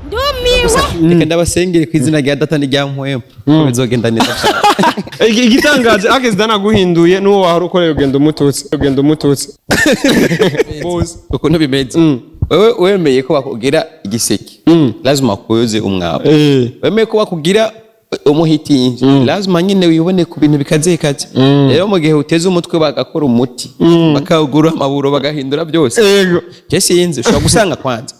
ndumiwe. Reka ndabasengere kwizina rya data n'irya mpwemu. Bizogenda neza cyane. Igitangaje AKES DON aguhinduye nuwo wahora ukorera ugenda umututsi. Uko ntibimeze. Wewe wemeye ko bakugira igiseke. Lazima kuyoze umwabo. Wemeye ko bakugira umuhitinji. Lazima nyine wibone ku bintu bikazekaje. Rero mu gihe uteze umutwe bagakora umuti. Bakagura amaburo bagahindura byose. Yego. Kesi yinze ushobora gusanga kwanza.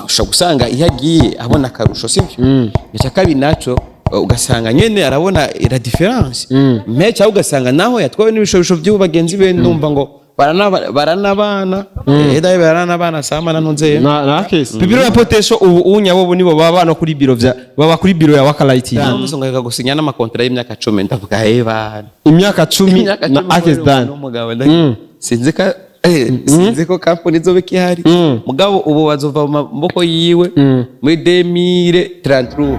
Ushobora gusanga ihagiye abona karusho sivyo. Icya kabiri naco ugasanga nyene arabona ira difference. Mecha ugasanga naho yatwawe n'ibishobisho by'ubagenzi be ndumva ngo baranabana baranabana samana ntunze na AKES PIPIRO ya POTESHO ubu unyabo nibo baba no kuri biro baba kuri biro ya wakalaiti n'umuzungu gusinya n'amakontra y'imyaka 10 ndavuga bana imyaka 10 na AKES DON sinzi ko company zobe kihari mugabo ubu bazova mu maboko yiwe muri 2033.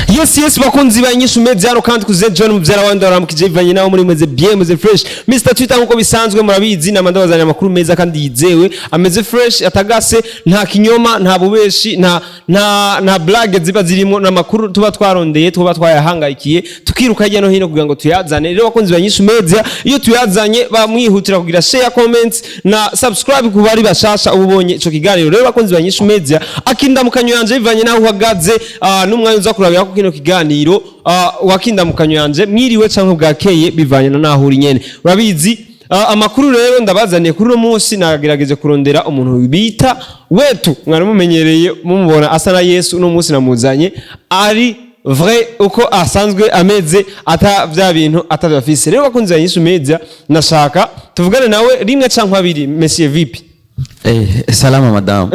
Yes bakunzi ba INYISHU media kandi kuze John mubyara wandi waramukije ivanye nawo muri meze bien meze fresh Mr Twitter nkuko bisanzwe murabizi namandabazanya amakuru meza kandi yizewe ameze fresh atagase nta kinyoma nta bubeshi nta blague ziba zirimo namakuru tuba twarondeye tuba twayahangayikiye tukiruka hirya no hino kugira ngo tuyazane rero bakunzi ba INYISHU media iyo tuyazanye bamwihutira kugira share comments na subscribe ku bari bashasha ubonye ico kiganiro rero bakunzi ba INYISHU media akindamukanyo yanje ivanye naho uhagaze n'umwanya uza kurabira ko kino kiganiro wakindamukanyo yanje mwiriwe canke bwakeye bivanye na naho uri nyene urabizi amakuru rero ndabazaniye kuri no munsi nagerageje kurondera umuntu bita WETU mwaramumenyereye mumubona asa na Yesu no munsi namuzanye ari vrai uko asanzwe ameze ata vya bintu atavafise rero bakunze INYISHU media nashaka tuvugane nawe rimwe canke abiri monsieur vipi salama madame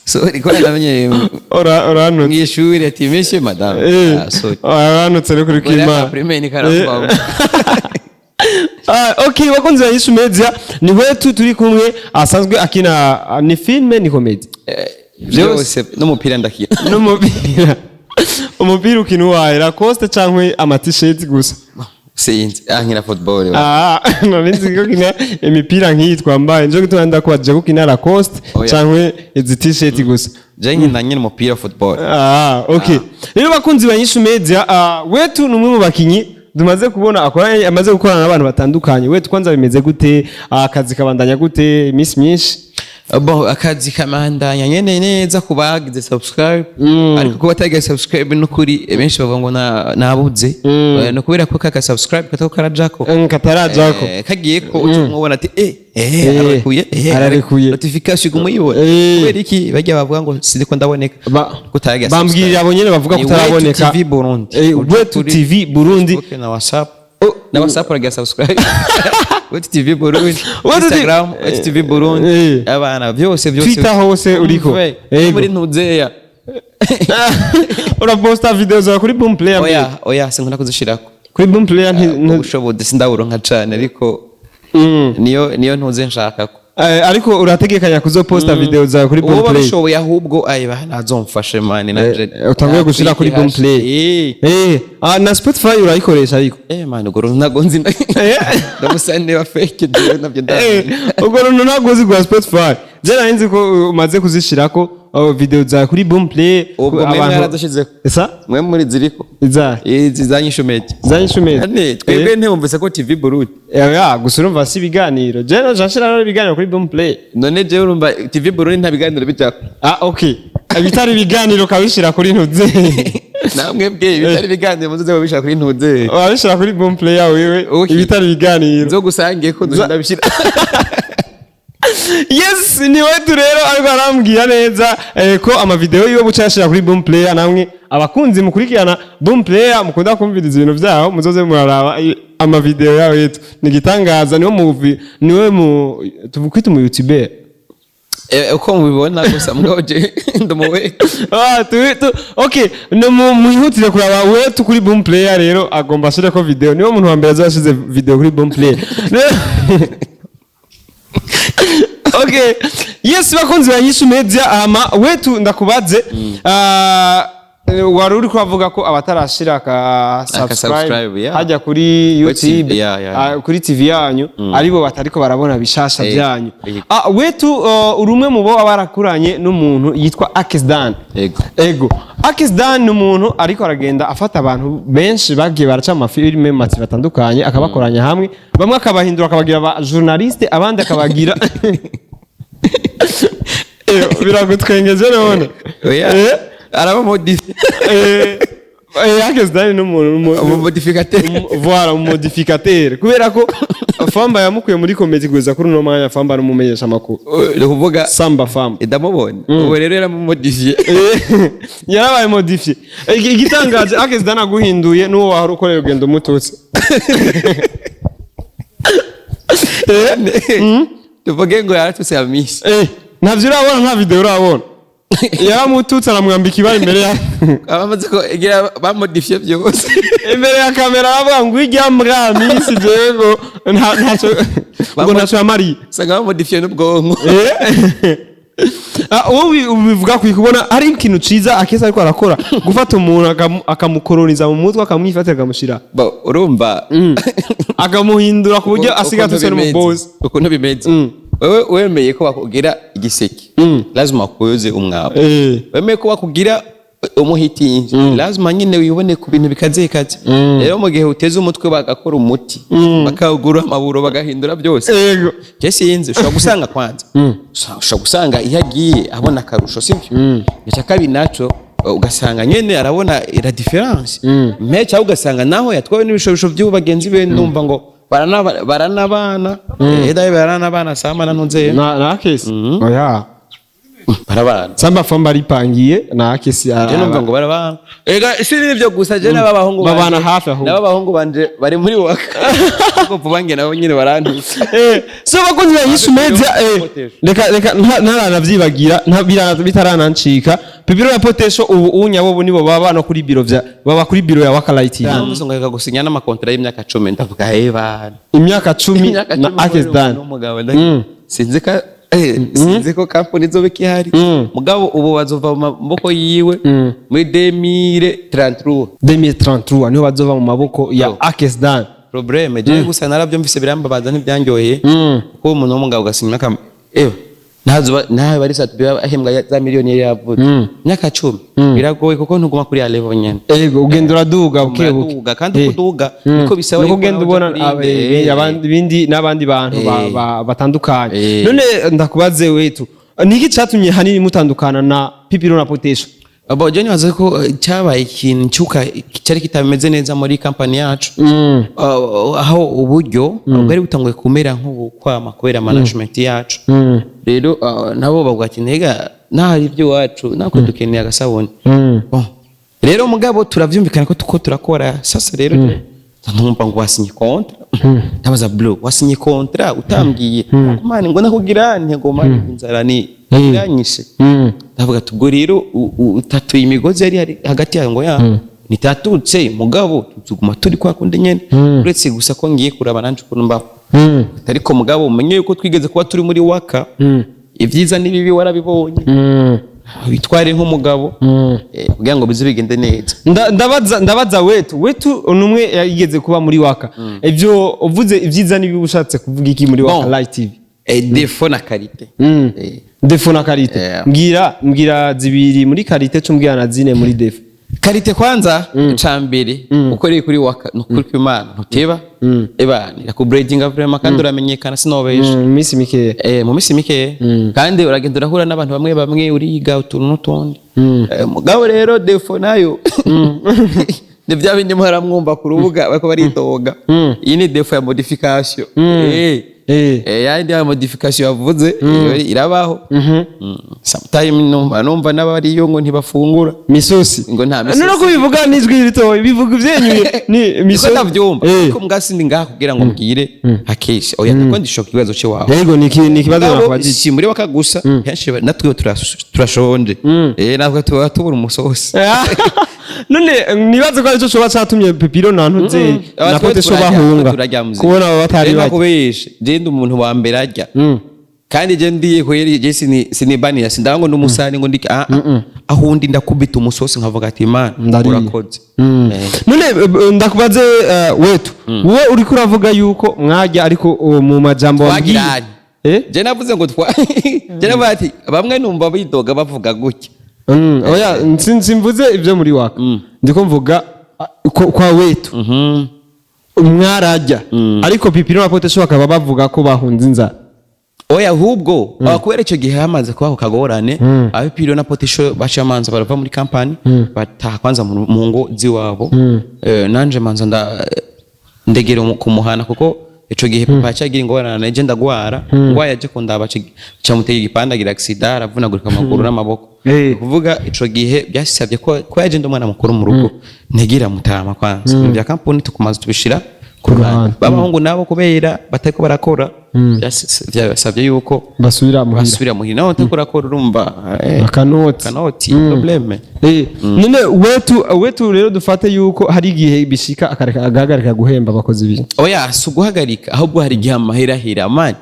sorry ko namenye orano ngishuri ati monsieur madame sorry orano tsere kuri kima premier ni karafuwa okay bakunze INYISHU media ni WETU turi kumwe asanzwe akina ni filme ni comedy byose n'umupira ndakira umupira ukina wahe Lacoste cankwe ama-t-shirt gusa sinzi nkina football nzi ko kina imipira nk'iyi twambaye nje gutanda ko baje gukina Lacoste cankwe izi t-shirt gusa je nkina nyine umupira football okay rero bakunzi ba INYISHU media WETU numwe mu bakinyi dumaze kubona akora amaze gukorana n'abantu batandukanye WETU kwanza bimeze gute akazi kabandanya gute miss myinshi bon akazi kamandanya nyene neza kubagize subscribe ariko kuba tagize subscribe no kuri benshi bavuga ngo nabuze no kubera ko kaka subscribe katako karajako kagiye ko umubona ati ararekuye notification kumuyibona kubera iki bajya bavuga ngo sindi ko ndaboneka kutagize bambwirira abo nyene bavuga kutaraboneka TV Burundi WETU TV Burundi na WhatsApp raga subscribe WETU TV Burundi Instagram WETU TV Burundi abana byose Twitter hose uriko muri ntuzeya uraposta video za kuri boom player oya sinkunda kuzishirako kuri boom player ubushobozi sindawuronka cyane ariko niyo ntuze nshakako ariko urategekanya kuzoposta video za kuri boom play ubushoboye ahubwo nazomfashe mani naje utangiye gushira kuri boom play na Spotify urayikoresha ariko mani ugoro ntagonzi ndamusane wa fake nabyo ugoro ntagozi kwa Spotify je narinzi ko umaze kuzishirako video za kuri boom play abantu yaradashize esa mwe muri ziriko za INYISHU media twebwe ntumvise ko TV Burundi gusa urumva si ibiganiro je nashira ibiganiro kuri boom play none je urumva TV Burundi nta biganiro bijako okay bitari ibiganiro kabishira kuri ntuze namwe bwe bitari biganiro muze babishira kuri ntuze wabishira kuri boom play yawe ibitari biganiro zo gusangiye ko ndabishira yes ni WETU rero ariko arambwira neza ko ama video yo bucashira kuri boom player namwe abakunzi mukurikirana boom player mukunda kumviriza ibintu byaho muzoze muraraba ama video ya WETU nigitangaza niwo movie niwe mu tuvukwita mu YouTuber uko mubibona gusa mwoje ndomowe okay no muhutire kuraba WETU kuri boom player rero agomba ashire ko video niwo muntu wa mbere azashize video kuri boom player okay yes bakunzi ba INYISHU media ama WETU ndakubaze wari uri kuvuga ko abatarashira ka subscribe yeah. hajya kuri YouTube yeah. kuri TV yanyu aribo batariko barabona bishasha byanyu wetu urumwe mu bo abarakuranye n'umuntu yitwa AKES DON ego AKES DON n'umuntu ariko aragenda afata abantu benshi bagiye baraca amafilme mati batandukanye akabakoranya hamwe bamwe akabahindura akabagira aba journaliste abandi akabagira biragutwengeje none araba modifié AKES DON n'umuntu modificateur voilà modificateur kubera ko famba yamukuye muri comedy kuza kuri no mwanya famba n'umumenyesha makuru kuvuga samba famba ndamubonye ubu rero yaramodifié yarabaye modifié igitangaje AKES DON aguhinduye n'uwo wahora ukoreye ugenda umututse tuvuge ngo yaratuse amisi ntavyo urabona nta video urabona yaramututse aramwambika ibara imbere ya abamaze ko igira bamodifiye byose imbere ya kamera bavuga ngo ijya mbwa misi jego ntaco yamariye sanga bamodifiye n'ubwonko ubivuga kubona ari ikintu ciza AKES ariko arakora gufata umuntu akamukoroniza mu mutwe akamwifatira akamushira urumva akamuhindura ku buryo asigatse no mu boss uko ntibimeze wewe wemeye ko bakugira igiseke lazima kuyoze umwabo wemeye ko bakugira umuhitinje lazima nyine wibone ku bintu bikazekaje rero mu gihe uteze umutwe bagakora umuti bakagura amaburo bagahindura byose yego cyese yinze ushobora gusanga kwanza ushobora gusanga iyagiye abona karusho sibyo nicyo kabi naco ugasanga nyene arabona la difference mecha ugasanga naho yatwawe n'ibishobisho by'ubagenzi be ndumva ngo baranabana baranabana samana ntunze na AKES oya barabana samba famba ripangiye na AKES je numva ngo barabana ega si nibyo gusa je n'abahungu babana hafi aho n'abahungu banje bari muri waka ko vubange nabo nyine barantuse so bakunze yishu media reka ntaranavyibagira bitaranancika PIPIRO na POTESHO ubu unyabo nibo baba no kuri biro baba kuri biro ya Wakalight ngomba gusinya n'amakontra y'imyaka 10 ndavuga bana imyaka 10 na AKES DON sinzi ko kampani zobe kihari mugabo ubu bazova mu maboko yiwe muri 2033 niho bazova mu maboko ya AKES DON problème je gusa narabyo mvise birambabaza ntibyanjoye kuko umuntu w'umugabo gasinya nawe bari satubya ahembwa za miliyoni yavuze myaka 10 biragoye kuko ntuguma kuri ya level nyene ugendura duga bukebuke kandi kuduga niko bisaba kugenda ubona abandi bindi n'abandi bantu batandukanye none ndakubaze wetu niki cyatumye hanini mutandukana na PIPIRO na POTESHO je nibaza ko cyabaye ikintu cyuka cyari kitameze neza muri company yacu aho uburyo bwari butanguye kumera nk'ubukwama kubera management yacu rero nabo bavuga ati ntega nahari ibyo wacu nako dukeneye agasabone rero mugabo turavyumvikana ko tuko turakora sasa rero ntumva ngo wasinye kontra ndabaza bro wasinye kontra utambwiye kumane ngo nakugira ntego mari inzara ni iranyishe ndavuga tubwo rero utatuye imigozi yari hagati yango ya nitatutse mugabo tuguma turi kwa kunde nyene uretse gusa ko ngiye kuraba nanje ko mbaho ariko mugabo umenye yuko twigeze kuba turi muri waka ivyiza nibibi warabibonye bitware nk'umugabo kugira ngo bize bigende neza ndabaza wetu numwe yigeze kuba muri waka ivyo uvuze ivyiza nibibi ushatse kuvuga iki muri waka live TV defo na karite defo na karite mbwira zibiri muri karite cumbwira na zine muri defo karite kwanza icambere ukoreye kuri waka nukuri kw'Imana ntuteba ebani yakubreedinga vraiment kandi uramenyekana sinobesha mu misi mike mu misi mike kandi uragenda urahura n'abantu bamwe uriga utuntu n'utundi mugabo rero defo nayo ni bya bindi muhora mwumva ku rubuga bako baritoga iyi ni defo ya modification yandi ya modification yavuze irabaho sometime numva n'abari ngo ntibafungura misosi ngo nta misosi no kubivuga nizwi rito bivuga ivyenyuye ni misosi ndavyumva ko mbwasindi ngaha kugira ngo mbwire hakesha oya ko ndishoka ikibazo cyo wawe yego ni kibazo nakwaje muri bakagusa kenshi natwe turashonje natwe tubura umusosi none nibaze ko arico coba catumye PIPIRO nantuze na POTESHO bahunga kubona abo batari bakubeshe genda umuntu wa mbere ajya kandi je ndiye kweri je sinibaniya sindango n'umusani ngo ndiki ahundi ndakubita umusosi nkavuga ati Imana urakoze. None ndakubaze wetu wowe uri kuravuga yuko mwajya ariko mu majambo wabwiye je navuze ngo je navuze ati bamwe numva bidoga bavuga gutya. Oya simvuze ibyo muri waka ndiko mvuga kwa wetu mwarajya ariko Pipiro na Potesho bakaba bavuga ko bahunze inzara. Oya ahubwo kubera icyo gihe hamaze kubaho kagorane Pipiro na Potesho bashamanza barava muri company bataha kwanza mu ngo ziwabo. Nanje manza ndegera ku muhana kuko ico gihe papa yacagira ingorane je ndagwara ngwa yaje kundaba cyamuteye igipandagira accident aravunagurika amaguru n'amaboko. Kuvuga ico gihe byasabye ko yaje ndumwana mukuru mu rugo ntegira mutama kwanza bya kampuni tukumaze tubishira babahungu nabo kubera batako barakora byasabye yuko basubira muhira naho takurakora urumva kanoti probleme. None wetu rero dufate yuko hari igihe bishika agahagarika guhemba abakozi bi. Oya suguhagarika ahubwo hari igihe amahera hira man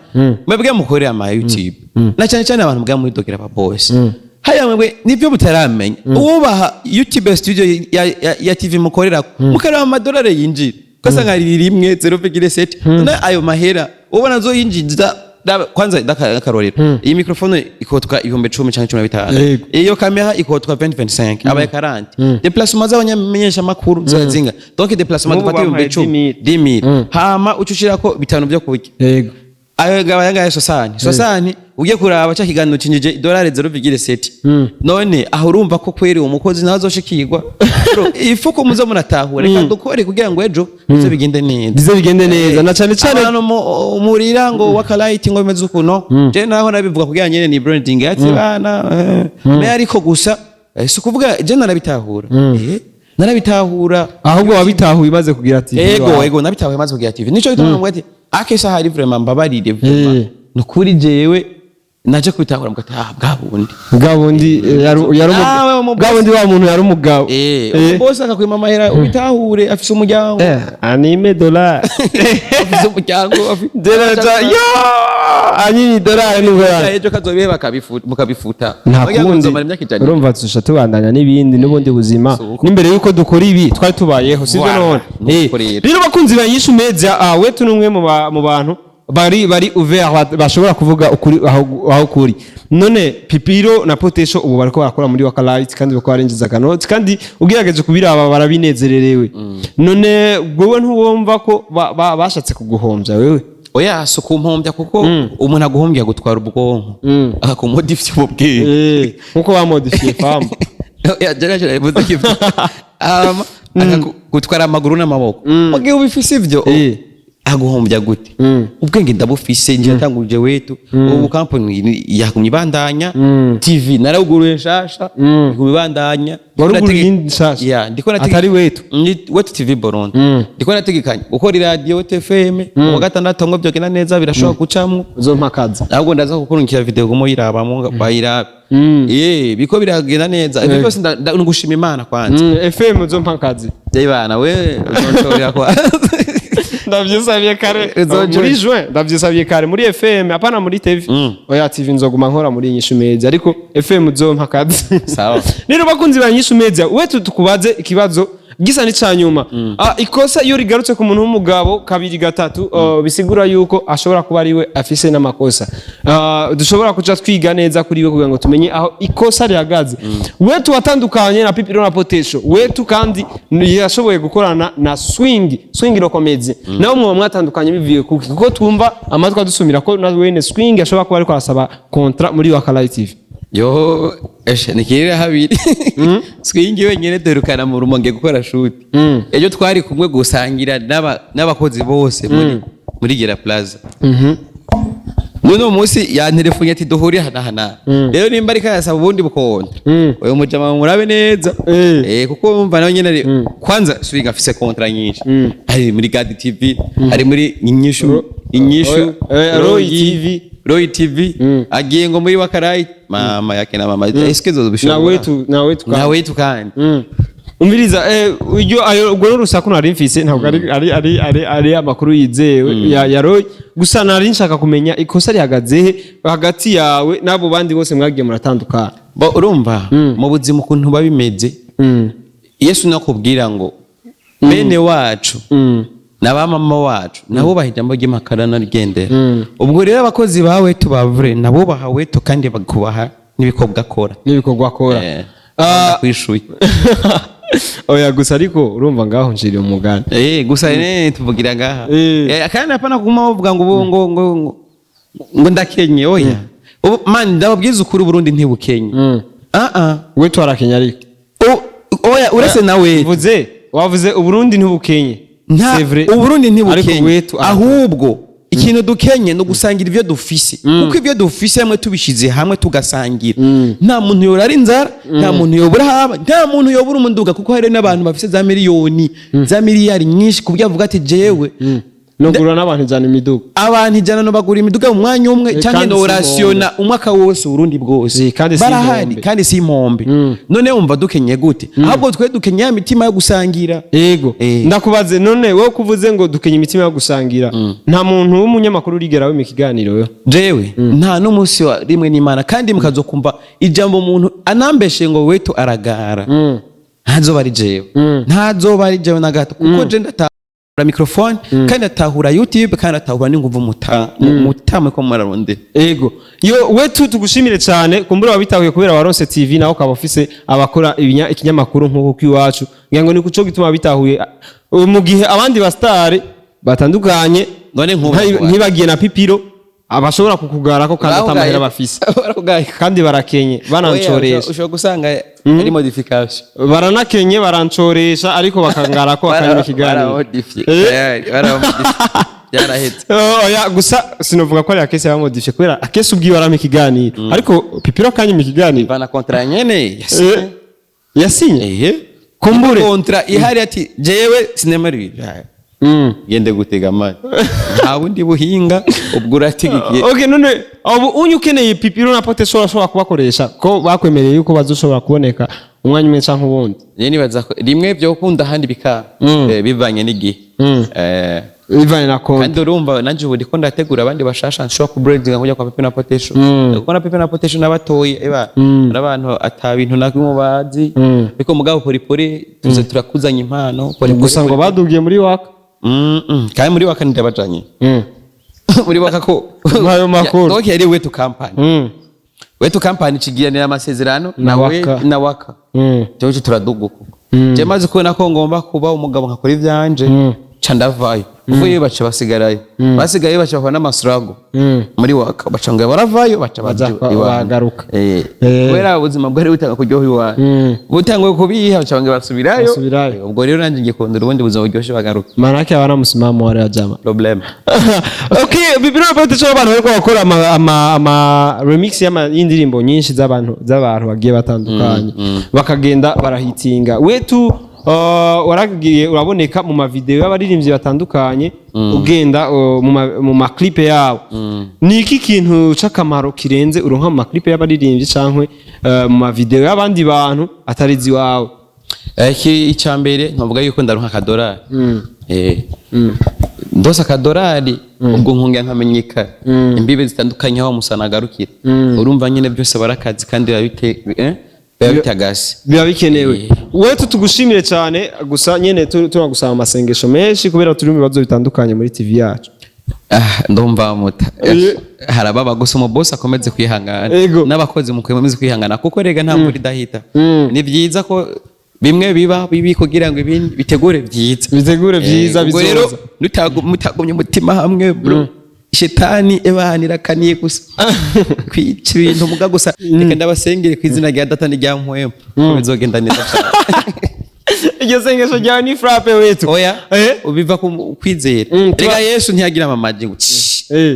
mwebwe mukorera ama YouTube na cyane cyane abantu bwa muri dokera ba boss haya mwebwe nibyo butaramenya ubaha YouTube studio ya TV mukorera mukaraba amadolari yinjira kasanga rimwe 0.7 na ayo mahera ubona zo yinjiza kwanza ndakarorera iyi microphone ikotwa 1010 cyangwa 15 iyo kamera ikotwa 2025 abaye 40 déplacement z'abanyamenyesha makuru zazinga donc déplacement dufate 10000 hama ucushira ko bitanu byo kubiki yego ayo gabaya sosani ugiye kuraba cya kiganiro kinjije dolari 0.7 none aho urumva ko kweri umukozi nazoshikirwa ifuko muzo muratahura reka dukore kugira ngo ejo bize bigende neza na cyane cyane umurira ngo wakalight ngo bimeze ukuno je naho nabivuga kugira nyene ni branding ati bana me ariko gusa si kuvuga je narabitahura ahubwo wabitahuye imaze kugira ati ego nabitahuye imaze kugira ati nico bituma ngo ati akesha hari vraiment mbabarire vraiment nukuri jewe naje kwitahura mugati bwabundi bwabundi wa muntu yari umugabo boss akakwima amahera ubitahure afise umuryango anime dollar afise umuryango dollar yo anini dollar n'ubwo ejo kazobihe mukabifuta urumva tusha tubandanya n'ibindi n'ubundi buzima n'imbere yuko dukora ibi twari tubayeho sivyo none rero bakunzi banyishu media wetu numwe mu bantu bari ouvert bashobora kuvuga ukuri aho kuri. None Pipiro na Potesho ubu bariko barakora muri wakalight kandi bako barengiza kanoti kandi ugerageje kubiraba barabinezererewe. None gwewe ntuwumva ko bashatse kuguhombya wewe? Oya so kumpombya kuko umuntu aguhombya gutwara ubwonko akakumodifye mu bwenge nkuko bamodifye fam ya jaraje budikivye gutwara amaguru n'amaboko mugihe ubifise ivyo aguhombya gute ubwenge ndabufise nje natanguje wetu ubu company yakumye bandanya TV naraguruye nshasha kubibandanya waruguruye nshasha ya ndiko atari wetu wetu TV Burundi ndiko nategekanye ukora radio wetu FM mu gatandatu ngo byogena neza birashobora gucamwe uzompakaza ahubwo ndaza gukurikira video gumo yirabamo bayira biko biragenda neza ibyo byose ndagushima Imana kwanza FM uzompakaza bana we uzontorera kwa ndavyisabiye kare muri juin ndavyisabiye kare muri FM apana muri TV oya TV nzoguma nkora muri inyishu media ariko FM uzompakaza sawa rero bakunzi banyishu media wetu tukubaze ikibazo gisa ni cyanyuma ikosa iyo rigarutse ku muntu w'umugabo kabiri gatatu bisigura yuko ashobora kuba ari we afise n'amakosa dushobora kuca twiga neza kuri we kugira ngo tumenye aho ikosa rihagaze wetu watandukanye na Pipiro na Potesho wetu kandi yashoboye gukorana na swing no comedy naho mwe mwatandukanye bivuye kuko twumva amatwa adusumira ko na wene swing ashobora kuba ariko arasaba contrat muri wakalight TV yo nikirira habiri swingi wenyene derukana mu rumonge gukora shoot ejo twari kumwe gusangira n'abakozi bose muri Gera Plaza none umunsi ya telefone ati duhuri hana rero nimba ari kayasaba ubundi bukonda uyu mujama murabe neza kuko umva nawe nyene kwanza swingi afise contrat nyinshi ari muri Gadi TV ari muri inyishu Roy TV agiye ngo muri wakarayi mama yake na mama eske zo bishobora na wetu kandi umviriza uryo ayo ubwo rusaku nari mfise ntabwo ari amakuru yizewe ya Roy gusa nari nshaka kumenya ikosa rihagaze hagati yawe nabo bandi bose mwagiye muratandukana bo urumva mu buzima ukuntu babimeze Yesu nakubwira ngo bene wacu n'abamama wacu nabo bahijambo ry'imakara narigendera ubwo rero abakozi bawe tubavure nabo bahawe to kandi bakubaha n'ibikorwa akora kwishuye oya gusa ariko urumva ngaho njiri umugani gusa tuvugira ngaha kandi apana kuguma bavuga ngo ndakenye oya man ndababwiza ukuri Burundi ntibukenye we twarakenya ariko oya urese nawe wavuze Uburundi ntibukenye Uburundi ntibukenye ahubwo ikintu dukenye no gusangira ibyo dufise kuko ibyo dufise hamwe tubishize hamwe tugasangira nta muntu yorara inzara nta muntu yobura haba nta muntu yobura umunduga kuko hari n'abantu bafise za miliyoni za miliyari nyinshi kubyo avuga ati jewe nogura n'abantu ijana imiduga abantu ijana no bagura imiduga mu mwanya umwe cyangwa no rationa umwaka wose Burundi bwose barahari kandi si impombe none umva dukenye gute ahubwo twe dukenye imitima yo gusangira yego ndakubaze none wowe kuvuze ngo dukenye imitima yo gusangira nta muntu w'umunyamakuru urigera we mu kiganiro we jewe nta n'umunsi wa rimwe n'Imana kandi mukazokumva ijambo umuntu anambeshe ngo wetu aragara ntazoba ari jewe na gato kuko je ndata microphone kandi atahura YouTube kandi atahura n'inguvu mutama ko mararonde ego yo wetu tugushimire cyane kumbura wabitahuye kubera waronse TV naho kaba office abakora ikinyamakuru nk'uko kwiwacu ngango ni kuco gituma bitahuye mu gihe abandi ba star batandukanye none ntibagiye na PIPIRO abashobora kukugara ko kandi atamahera bafise kandi barakenye banancoresha ushobora gusanga ari modification baranakenye barancoresha ariko bakangara ko akanyuma kiganiro yarahetse oya gusa sinovuga ko ari akese bamodifye kubera akese ubwiye warame kiganiro ariko PIPIRO kanye mu kiganiro bana contrat nyene yasinye kumbure contrat ihari ati jewe sinemeri yende gutega amani nta bundi buhinga ubwo uratigikiye okay none abo unyukeneye PIPIRO na POTESHO ashobora kubakoresha ko bakwemereye yuko bazoshobora kuboneka umwanya umwe canke ubundi nibaza rimwe byo gukunda handi bika bivanye n'igihe bivanye na konti kandi urumva nanje ubu ndiko ndategura abandi bashasha nshobora ku branding nkujya kwa PIPIRO na POTESHO kuko na PIPIRO na POTESHO nabatoye abantu atabintu nakimo bazi biko mugabo polipoli tuze turakuzanya impano gusa ngo badugiye muri waka kandi muri waka ndabajanye muri waka ko ayo makuru okay ari WETU company WETU company cigiranira amasezerano na waka cyo turaduguko je maze kubona ko ngomba kuba umugabo nkakora ivyanje candavayo uvuye baca basigaye baca bafana amasurago muri waka baca ngo baravayo baca bagaruka kubera ubuzima bwari butanga kuryoha iwa butangwe kubiha baca ngo basubirayo ubwo rero nanje ngikondera ubundi buzima buryoshye bagaruka manake abana musimamo wari ajama problem okay bibiro POTESHO abantu bariko bakora ama remix y'indirimbo nyinshi z'abantu bagiye batandukanye bakagenda barahitinga WETU waragiye uraboneka mu mavideo y'abaririmbyi batandukanye ugenda mu maklipe yabo ni iki kintu c'akamaro kirenze uronka mu maklipe y'abaririmbyi cankwe mu mavideo y'abandi bantu atarizi wawe icyambere nkavuga yuko ndaronka $1 ndosa $1 ubwo nkunga nkamenyeka imbibe zitandukanye aho musana garukira urumva nyine byose barakazi kandi biba bikenewe WETU tugushimire cyane gusa nyene turagusaba amasengesho menshi kubera turi mu bibazo bitandukanye muri TV yacu ndumva muta harababa gusa mu boss akomeze kwihangana n'abakozi mukomeze kwihangana kuko rega nta muri dahita ni byiza ko bimwe bibi kugira ngo ibindi bitegure byiza bizoza mutagumye umutima hamwe bro shetani ebahanira kaniye gusa kwica ibintu muga gusa reka ndabasengere ku izina rya data n'irya mpwemu ko bizogenda neza cyane iryo sengesho ryawe ni frappe WETU oya ubiva ku kwizera reka Yesu ntiyagira amamaji ngo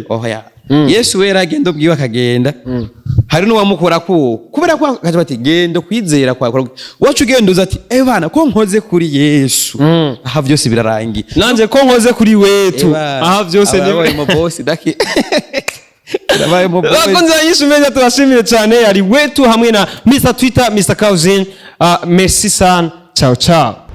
oya Yesu wera agenda ubwiwe akagenda hari n'uwamukora kubera ko akaje bati genda kwizera kwa wacu ugenda uza ati bana ko nkoze kuri Yesu aha byose birarangiye nanje ko nkoze kuri WETU aha byose ni mu boss daki bakunze INYISHU media turashimire cyane ari WETU hamwe na Mr Twitter Mr Cousin merci sana ciao ciao.